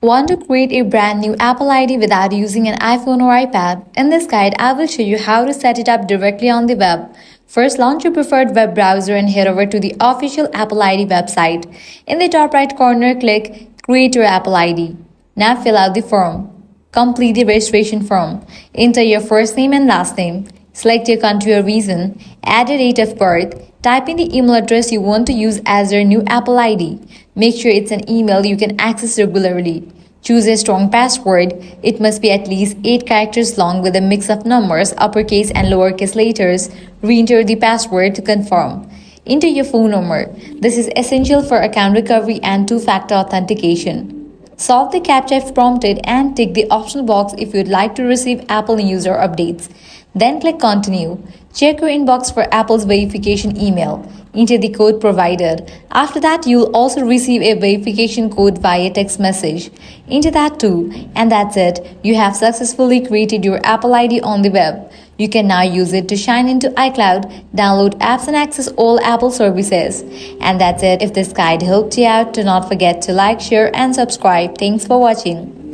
Want to create a brand new Apple ID without using an iPhone or iPad? In this guide, I will show you how to set it up directly on the web. First, launch your preferred web browser and head over to the official Apple ID website. In the top right corner, click Create your Apple ID. Now fill out the form. Complete the registration form. Enter your first name and last name. Select your country or region. Add your date of birth. Type in the email address you want to use as your new Apple ID. Make sure it's an email you can access regularly. Choose a strong password. It must be at least 8 characters long with a mix of numbers, uppercase and lowercase letters. Re-enter the password to confirm. Enter your phone number. This is essential for account recovery and two-factor authentication. Solve the CAPTCHA if prompted and tick the optional box if you'd like to receive Apple user updates. Then click Continue. Check your inbox for Apple's verification email. Enter the code provided. After that, you'll also receive a verification code via text message. Enter that too. And that's it. You have successfully created your Apple ID on the web. You can now use it to sign into iCloud, download apps and access all Apple services. And that's it. If this guide helped you out, do not forget to like, share and subscribe. Thanks for watching.